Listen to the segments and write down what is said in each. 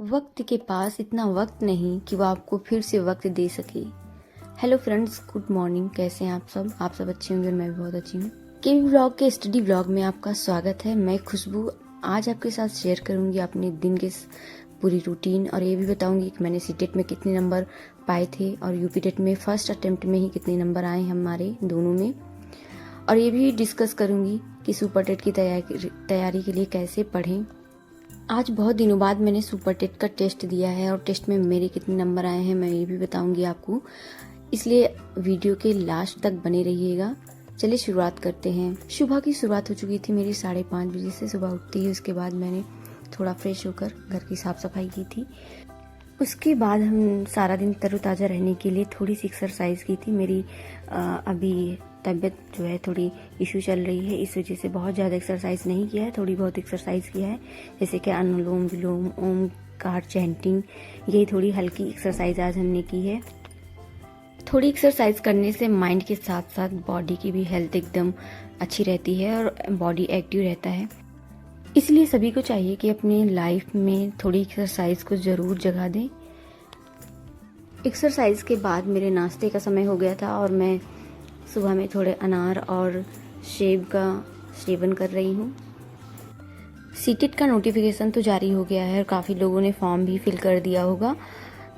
वक्त के पास इतना वक्त नहीं कि वो आपको फिर से वक्त दे सके। Hello friends, good morning. कैसे हैं आप सब अच्छे होंगे और मैं भी बहुत अच्छी हूँ। केवी व्लॉग के स्टडी व्लॉग में आपका स्वागत है। मैं खुशबू आज आपके साथ शेयर करूंगी अपने दिन के पूरी रूटीन, और ये भी बताऊंगी कि मैंने सीटेट में कितने नंबर पाए थे और यूपी टेट में फर्स्ट अटेम्प्ट में ही कितने नंबर आए हमारे दोनों में। और ये भी डिस्कस करूंगी कि सुपर टेट की तैयारी के लिए कैसे पढ़ें। आज बहुत दिनों बाद मैंने सुपर टेट का टेस्ट दिया है और टेस्ट में मेरे कितने नंबर आए हैं मैं ये भी बताऊंगी आपको, इसलिए वीडियो के लास्ट तक बने रहिएगा। चलिए शुरुआत करते हैं। सुबह की शुरुआत हो चुकी थी मेरी 5:30 बजे से। सुबह उठती ही उसके बाद मैंने थोड़ा फ्रेश होकर घर की साफ सफाई की थी। उसके बाद हम सारा दिन तरोताज़ा रहने के लिए थोड़ी सी एक्सरसाइज की थी। मेरी अभी तबीयत जो है थोड़ी इशू चल रही है, इस वजह से बहुत ज़्यादा एक्सरसाइज नहीं किया है, थोड़ी बहुत एक्सरसाइज किया है, जैसे कि अनुलोम विलोम, ओमकार चैंटिंग, यही थोड़ी हल्की एक्सरसाइज आज हमने की है। थोड़ी एक्सरसाइज करने से माइंड के साथ साथ बॉडी की भी हेल्थ एकदम अच्छी रहती है और बॉडी एक्टिव रहता है। इसलिए सभी को चाहिए कि अपनी लाइफ में थोड़ी एक्सरसाइज को ज़रूर जगह दें। एक्सरसाइज के बाद मेरे नाश्ते का समय हो गया था और मैं सुबह में थोड़े अनार और सेब का सेवन कर रही हूँ। सीटेट का नोटिफिकेशन तो जारी हो गया है और काफ़ी लोगों ने फॉर्म भी फिल कर दिया होगा,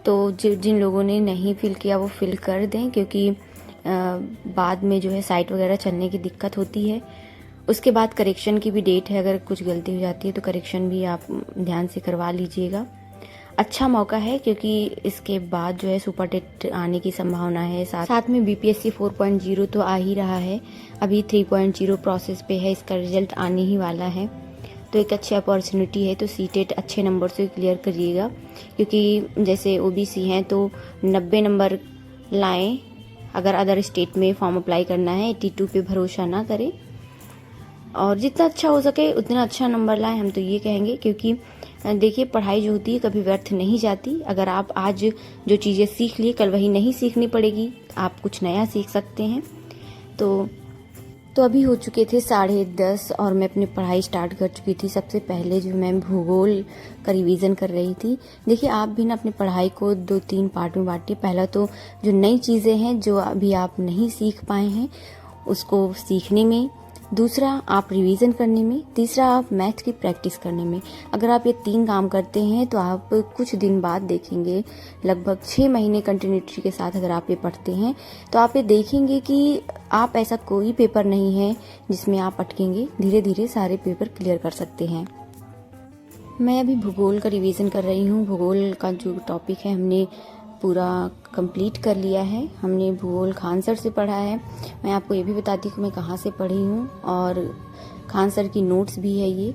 तो जिन लोगों ने नहीं फिल किया वो फिल कर दें, क्योंकि बाद में जो है साइट वगैरह चलने की दिक्कत होती है। उसके बाद करेक्शन की भी डेट है, अगर कुछ गलती हो जाती है तो करेक्शन भी आप ध्यान से करवा लीजिएगा। अच्छा मौका है क्योंकि इसके बाद जो है सुपर टेट आने की संभावना है। साथ में बीपीएससी 4.0 तो आ ही रहा है, अभी 3.0 प्रोसेस पे है, इसका रिजल्ट आने ही वाला है, तो एक अच्छी अपॉर्चुनिटी है। तो सीटेट अच्छे नंबर से क्लियर करिएगा, क्योंकि जैसे ओबीसी हैं तो 90 नंबर लाएं। अगर अदर स्टेट में फॉर्म अप्लाई करना है 82 पे भरोसा ना करें और जितना अच्छा हो सके उतना अच्छा नंबर लाएं, हम तो ये कहेंगे। क्योंकि देखिए, पढ़ाई जो होती है कभी व्यर्थ नहीं जाती। अगर आप आज जो चीज़ें सीख लिए कल वही नहीं सीखनी पड़ेगी, आप कुछ नया सीख सकते हैं। तो अभी हो चुके थे 10:30 और मैं अपनी पढ़ाई स्टार्ट कर चुकी थी। सबसे पहले जो मैं भूगोल का रिवीजन कर रही थी। देखिए, आप भी ना अपनी पढ़ाई को 2-3 पार्ट में बांटिए। पहला तो जो नई चीज़ें हैं जो अभी आप नहीं सीख पाए हैं उसको सीखने में, दूसरा आप रिवीजन करने में, तीसरा आप मैथ की प्रैक्टिस करने में। अगर आप ये 3 काम करते हैं तो आप कुछ दिन बाद देखेंगे, लगभग 6 महीने कंटिन्यूटी के साथ अगर आप ये पढ़ते हैं तो आप ये देखेंगे कि आप ऐसा कोई पेपर नहीं है जिसमें आप अटकेंगे। धीरे धीरे सारे पेपर क्लियर कर सकते हैं। मैं अभी भूगोल का रिवीजन कर रही हूँ। भूगोल का जो टॉपिक है हमने पूरा कंप्लीट कर लिया है। हमने भूगोल खान सर से पढ़ा है। मैं आपको ये भी बताती हूँ कि मैं कहाँ से पढ़ी हूँ, और खान सर की नोट्स भी है ये।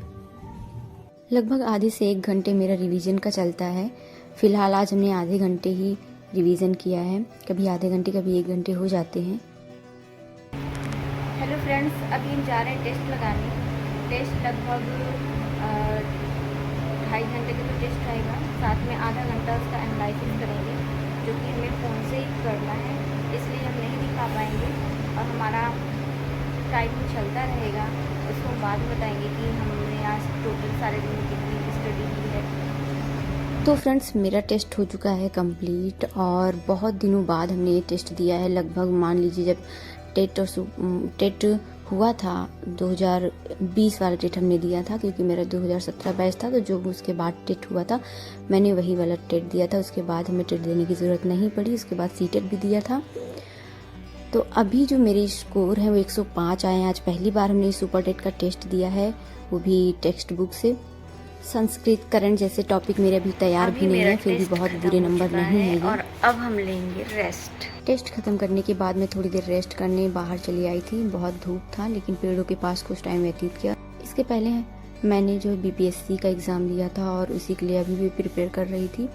लगभग आधे से 1 घंटे मेरा रिवीजन का चलता है। फिलहाल आज हमने आधे घंटे ही रिवीजन किया है, कभी आधे घंटे कभी 1 घंटे हो जाते हैं। हेलो फ्रेंड्स, अभी हम जा रहे हैं टेस्ट लगाने। टेस्ट लगभग 2.5 घंटे का तो टेस्ट रहेगा, साथ में आधा घंटा उसका एनालिसिस करेंगे, जो कि हमें फ़ोन से ही करना है, इसलिए हम नहीं दिखा पाएंगे और हमारा टाइम चलता रहेगा। उसको बाद में बताएंगे कि हमने आज टोटल सारे दिन में कितनी स्टडी की है। तो फ्रेंड्स, मेरा टेस्ट हो चुका है कंप्लीट और बहुत दिनों बाद हमने ये टेस्ट दिया है। लगभग मान लीजिए जब टेट हुआ था 2020 वाला टेट हमने दिया था, क्योंकि मेरा 2017 बैच था, तो जो उसके बाद टेट हुआ था मैंने वही वाला टेट दिया था। उसके बाद हमें टेट देने की ज़रूरत नहीं पड़ी। उसके बाद सीटेट भी दिया था। तो अभी जो मेरे स्कोर है वो 105 आए हैं। आज पहली बार हमने सुपर टेट का टेस्ट दिया है, वो भी टेक्स्ट बुक से। संस्कृत करंट जैसे टॉपिक मेरे अभी तैयार भी नहीं है, फिर भी बहुत बुरे नंबर नहीं है और अब हम लेंगे रेस्ट। टेस्ट खत्म करने के बाद मैं थोड़ी देर रेस्ट करने बाहर चली आई थी। बहुत धूप था, लेकिन पेड़ों के पास कुछ टाइम व्यतीत किया। इसके पहले मैंने जो बीपीएससी का एग्ज़ाम दिया था और उसी के लिए अभी भी प्रिपेयर कर रही थी।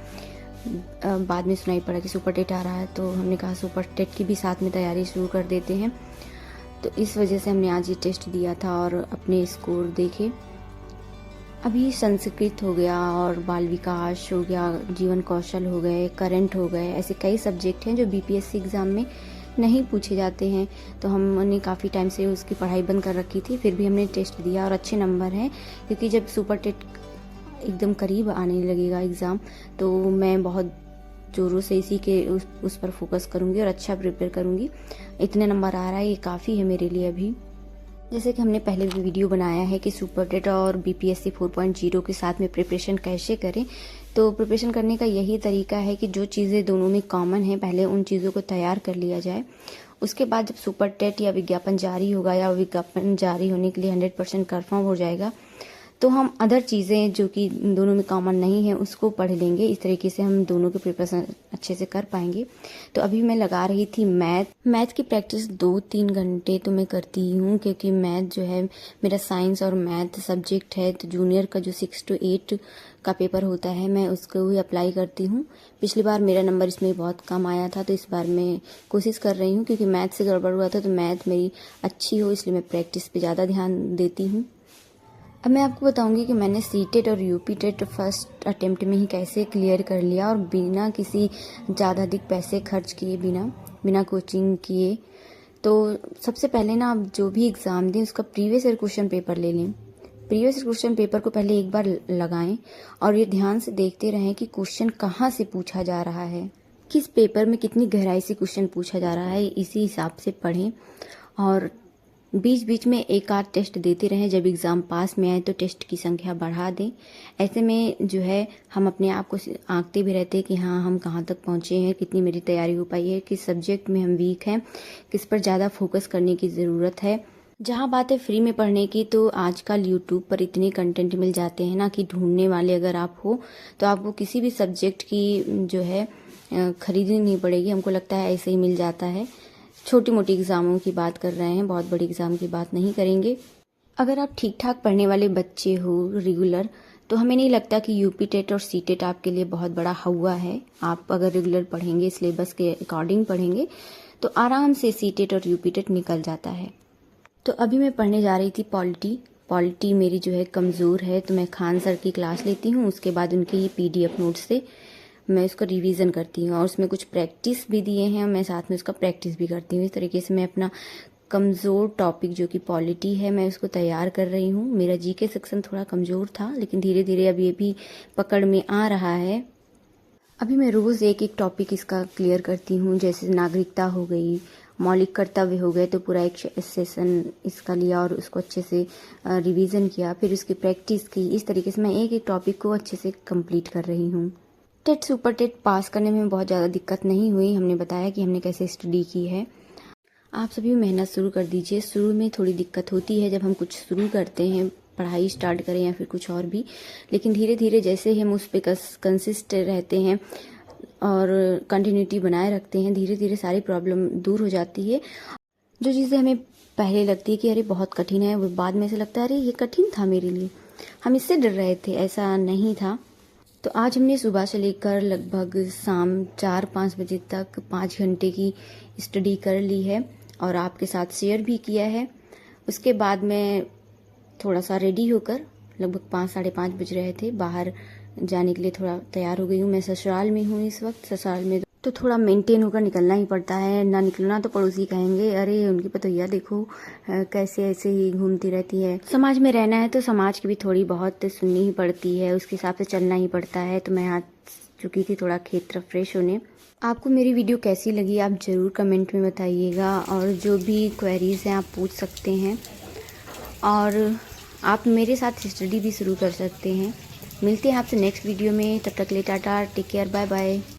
बाद में सुनाई पड़ा कि सुपर टेट आ रहा है, तो हमने कहा सुपर टेट की भी साथ में तैयारी शुरू कर देते हैं। तो इस वजह से हमने आज ये टेस्ट दिया था और अपने स्कोर देखे। अभी संस्कृत हो गया और बाल विकास हो गया, जीवन कौशल हो गए, करंट हो गए, ऐसे कई सब्जेक्ट हैं जो बीपीएससी एग्ज़ाम में नहीं पूछे जाते हैं। तो हमने काफ़ी टाइम से उसकी पढ़ाई बंद कर रखी थी, फिर भी हमने टेस्ट दिया और अच्छे नंबर हैं, क्योंकि जब सुपर टेट एकदम करीब आने लगेगा एग्ज़ाम, तो मैं बहुत ज़ोरों से इसी के उस पर फोकस करूँगी और अच्छा प्रिपेयर करूँगी। इतने नंबर आ रहा है, ये काफ़ी है मेरे लिए अभी। जैसे कि हमने पहले भी वीडियो बनाया है कि सुपर टेट और बीपीएससी 4.0 के साथ में प्रिपरेशन कैसे करें। तो प्रिपरेशन करने का यही तरीका है कि जो चीज़ें दोनों में कॉमन है, पहले उन चीज़ों को तैयार कर लिया जाए। उसके बाद जब सुपर टेट या विज्ञापन जारी होगा या विज्ञापन जारी होने के लिए 100% कन्फर्म हो जाएगा, तो हम अदर चीज़ें जो कि दोनों में कॉमन नहीं है उसको पढ़ लेंगे। इस तरीके से हम दोनों के प्रिपरेशन अच्छे से कर पाएंगे। तो अभी मैं लगा रही थी मैथ की प्रैक्टिस 2-3 घंटे तो मैं करती ही हूँ, क्योंकि मैथ जो है मेरा साइंस और मैथ सब्जेक्ट है। तो जूनियर का जो 6 to 8 का पेपर होता है, मैं उसको ही अप्लाई करती हूँ। पिछली बार मेरा नंबर इसमें बहुत कम आया था, तो इस बार मैं कोशिश कर रही हूँ, क्योंकि मैथ से गड़बड़ हुआ था तो मैथ मेरी अच्छी हो, इसलिए मैं प्रैक्टिस पे ज़्यादा ध्यान देती हूँ। अब मैं आपको बताऊंगी कि मैंने सीटेट और यूपी टेट फर्स्ट अटेम्प्ट में ही कैसे क्लियर कर लिया, और बिना किसी ज़्यादा अधिक पैसे खर्च किए, बिना कोचिंग किए। तो सबसे पहले ना, आप जो भी एग्ज़ाम दें उसका प्रीवियस ईयर क्वेश्चन पेपर ले लें। प्रीवियस क्वेश्चन पेपर को पहले एक बार लगाएं और ये ध्यान से देखते रहें कि क्वेश्चन कहाँ से पूछा जा रहा है, किस पेपर में कितनी गहराई से क्वेश्चन पूछा जा रहा है, इसी हिसाब से पढ़ें। और बीच बीच में एक आध टेस्ट देते रहें। जब एग्ज़ाम पास में आए तो टेस्ट की संख्या बढ़ा दें। ऐसे में जो है हम अपने आप को आंकते भी रहते हैं कि हाँ, हम कहाँ तक पहुँचे हैं, कितनी मेरी तैयारी हो पाई है, किस सब्जेक्ट में हम वीक हैं, किस पर ज़्यादा फोकस करने की ज़रूरत है। जहाँ बात है फ्री में पढ़ने की, तो आजकल यूट्यूब पर इतने कंटेंट मिल जाते हैं ना कि ढूंढने वाले अगर आप हो तो आपको किसी भी सब्जेक्ट की जो है खरीदनी नहीं पड़ेगी। हमको लगता है ऐसे ही मिल जाता है। छोटी मोटी एग्ज़ामों की बात कर रहे हैं, बहुत बड़ी एग्ज़ाम की बात नहीं करेंगे। अगर आप ठीक ठाक पढ़ने वाले बच्चे हो रेगुलर, तो हमें नहीं लगता कि यूपी टेट और सी टेट आपके लिए बहुत बड़ा हवा है। आप अगर रेगुलर पढ़ेंगे, सिलेबस के अकॉर्डिंग पढ़ेंगे, तो आराम से सी टेट और यूपी टेट निकल जाता है। तो अभी मैं पढ़ने जा रही थी पॉलिटी मेरी जो है कमज़ोर है, तो मैं खान सर की क्लास लेती हूँ। उसके बाद उनके ही PDF नोट्स से मैं उसको रिवीजन करती हूँ, और उसमें कुछ प्रैक्टिस भी दिए हैं, मैं साथ में उसका प्रैक्टिस भी करती हूँ। इस तरीके से मैं अपना कमज़ोर टॉपिक जो कि पॉलिटी है, मैं उसको तैयार कर रही हूँ। मेरा जीके सेक्शन थोड़ा कमज़ोर था, लेकिन धीरे धीरे अब ये भी पकड़ में आ रहा है। अभी मैं रोज़ एक एक टॉपिक इसका क्लियर करती हूँ। जैसे नागरिकता हो गई, मौलिक कर्तव्य हो गए, तो पूरा एक सेशन इसका लिया और उसको अच्छे से रिवीजन किया, फिर उसकी प्रैक्टिस की। इस तरीके से मैं एक एक टॉपिक को अच्छे से कंप्लीट कर रही हूँ। टेट सुपर टेट पास करने में बहुत ज़्यादा दिक्कत नहीं हुई। हमने बताया कि हमने कैसे स्टडी की है। आप सभी मेहनत शुरू कर दीजिए। शुरू में थोड़ी दिक्कत होती है जब हम कुछ शुरू करते हैं, पढ़ाई स्टार्ट करें या फिर कुछ और भी, लेकिन धीरे धीरे जैसे हम उस पर कंसिस्ट रहते हैं और कंटिन्यूटी बनाए रखते हैं, धीरे धीरे सारी प्रॉब्लम दूर हो जाती है। जो चीज़ें हमें पहले लगती है कि अरे बहुत कठिन है, वो बाद में से लगता है अरे ये कठिन था मेरे लिए, हम इससे डर रहे थे, ऐसा नहीं था। तो आज हमने सुबह से लेकर लगभग शाम 4-5 बजे तक 5 घंटे की स्टडी कर ली है और आपके साथ शेयर भी किया है। उसके बाद मैं थोड़ा सा रेडी होकर, लगभग 5-5:30 बज रहे थे, बाहर जाने के लिए थोड़ा तैयार हो गई हूँ। मैं ससुराल में हूँ इस वक्त। ससुराल में तो थोड़ा मेंटेन होकर निकलना ही पड़ता है, ना निकलना तो पड़ोसी कहेंगे अरे उनकी पतोहिया देखो कैसे ऐसे ही घूमती रहती है। समाज में रहना है तो समाज की भी थोड़ी बहुत सुननी ही पड़ती है, उसके हिसाब से चलना ही पड़ता है। तो मैं आ चुकी थी थोड़ा खेत तरफ फ्रेश होने। आपको मेरी वीडियो कैसी लगी आप ज़रूर कमेंट में बताइएगा, और जो भी क्वेरीज हैं आप पूछ सकते हैं, और आप मेरे साथ स्टडी भी शुरू कर सकते हैं। मिलते हैं आपसे नेक्स्ट वीडियो में, तब तक के लिए tata, take care, bye bye.